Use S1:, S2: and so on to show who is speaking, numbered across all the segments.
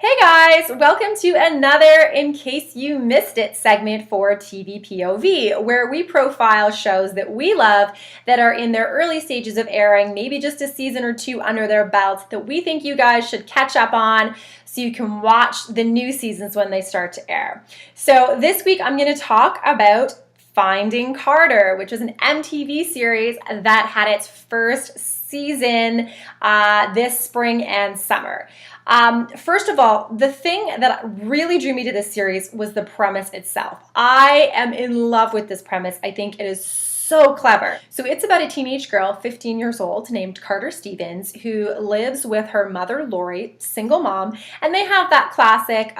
S1: Hey guys, welcome to another In Case You Missed It segment for TV POV, where we profile shows that we love that are in their early stages of airing, maybe just a season or two under their belt, that we think you guys should catch up on so you can watch the new seasons when they start to air. So this week I'm going to talk about Finding Carter, which is an MTV series that had its first season this spring and summer. First of all, the thing that really drew me to this series was the premise itself. I am in love with this premise. I think it is so clever. So it's about a teenage girl, 15 years old, named Carter Stevens, who lives with her mother, Lori, single mom, and they have that classic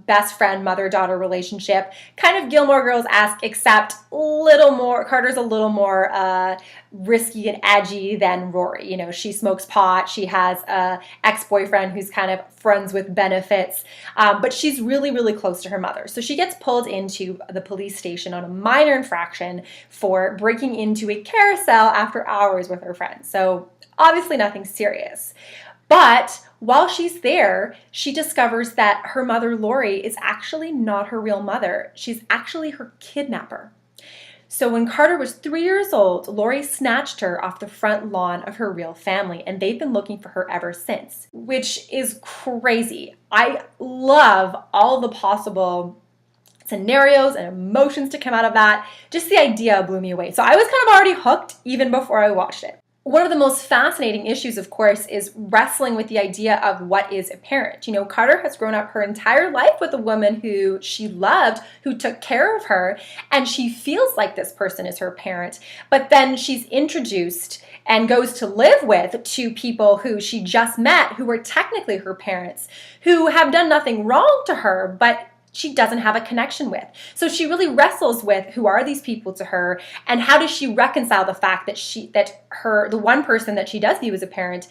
S1: best friend, mother-daughter relationship, kind of Gilmore Girls-esque, except Carter's a little more risky and edgy than Rory. You know, she smokes pot, she has a ex-boyfriend who's kind of friends with benefits, but she's really, really close to her mother. So she gets pulled into the police station on a minor infraction for breaking into a carousel after hours with her friends. So obviously nothing serious. But while she's there, she discovers that her mother, Lori, is actually not her real mother. She's actually her kidnapper. So when Carter was 3 years old, Lori snatched her off the front lawn of her real family, and they've been looking for her ever since, which is crazy. I love all the possible scenarios and emotions to come out of that. Just the idea blew me away. So I was kind of already hooked even before I watched it. One of the most fascinating issues, of course, is wrestling with the idea of what is a parent. You know, Carter has grown up her entire life with a woman who she loved, who took care of her, and she feels like this person is her parent. But then she's introduced and goes to live with two people who she just met, who were technically her parents, who have done nothing wrong to her, but she doesn't have a connection with. So she really wrestles with who are these people to her, and how does she reconcile the fact that the one person that she does view as a parent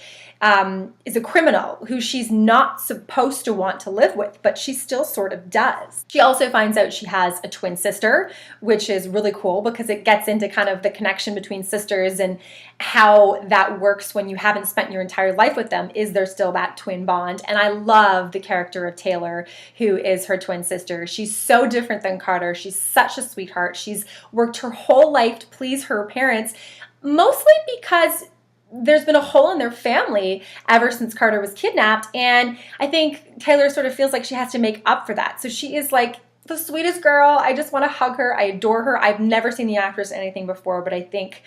S1: is a criminal who she's not supposed to want to live with, but she still sort of does. She also finds out she has a twin sister, which is really cool because it gets into kind of the connection between sisters and how that works when you haven't spent your entire life with them. Is there still that twin bond? And I love the character of Taylor, who is her twin sister. She's so different than Carter. She's such a sweetheart. She's worked her whole life to please her parents, mostly because there's been a hole in their family ever since Carter was kidnapped, and I think Taylor sort of feels like she has to make up for that. So she is like the sweetest girl. I just want to hug her. I adore her. I've never seen the actress in anything before, but I think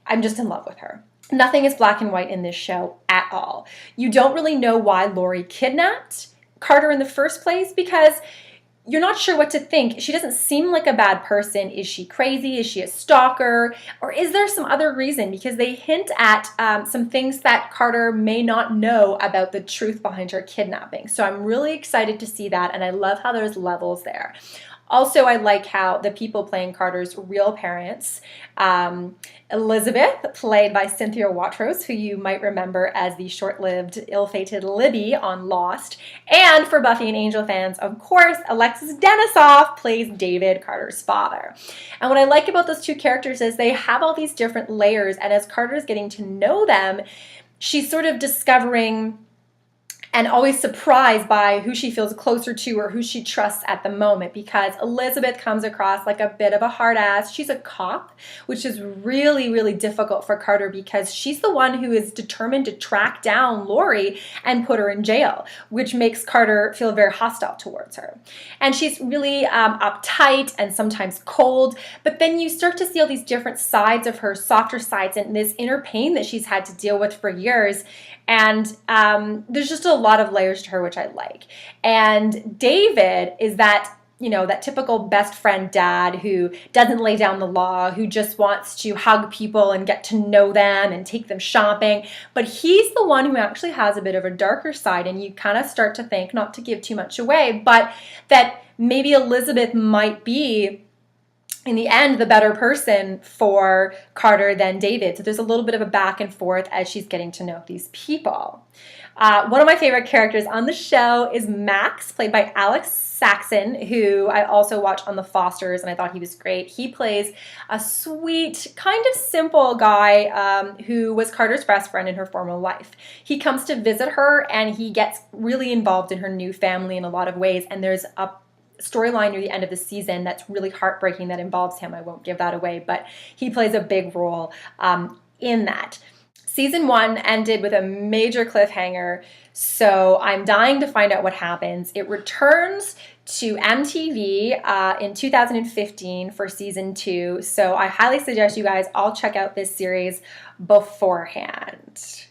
S1: I'm just in love with her. Nothing is black and white in this show at all. You don't really know why Lori kidnapped Carter in the first place because you're not sure what to think. She doesn't seem like a bad person. Is she crazy? Is she a stalker? Or is there some other reason? Because they hint at some things that Carter may not know about the truth behind her kidnapping. So I'm really excited to see that, and I love how there's levels there. Also, I like how the people playing Carter's real parents, Elizabeth, played by Cynthia Watros, who you might remember as the short-lived, ill-fated Libby on Lost, and for Buffy and Angel fans, of course, Alexis Denisof plays David, Carter's father. And what I like about those two characters is they have all these different layers, and as Carter's getting to know them, she's sort of discovering and always surprised by who she feels closer to or who she trusts at the moment, because Elizabeth comes across like a bit of a hard ass. She's a cop, which is really, really difficult for Carter because she's the one who is determined to track down Lori and put her in jail, which makes Carter feel very hostile towards her. And she's really uptight and sometimes cold, but then you start to see all these different sides of her, softer sides, and this inner pain that she's had to deal with for years. And there's just a lot of layers to her, which I like. And David is that, you know, that typical best friend dad who doesn't lay down the law, who just wants to hug people and get to know them and take them shopping. But he's the one who actually has a bit of a darker side, and you kind of start to think, not to give too much away, but that maybe Elizabeth might be, in the end, the better person for Carter than David. So there's a little bit of a back and forth as she's getting to know these people. One of my favorite characters on the show is Max, played by Alex Saxon, who I also watched on The Fosters, and I thought he was great. He plays a sweet, kind of simple guy who was Carter's best friend in her former life. He comes to visit her, and he gets really involved in her new family in a lot of ways, and there's a storyline near the end of the season that's really heartbreaking that involves him. I won't give that away, but he plays a big role in that. Season 1 ended with a major cliffhanger, so I'm dying to find out what happens. It returns to MTV in 2015 for season 2, so I highly suggest you guys all check out this series beforehand.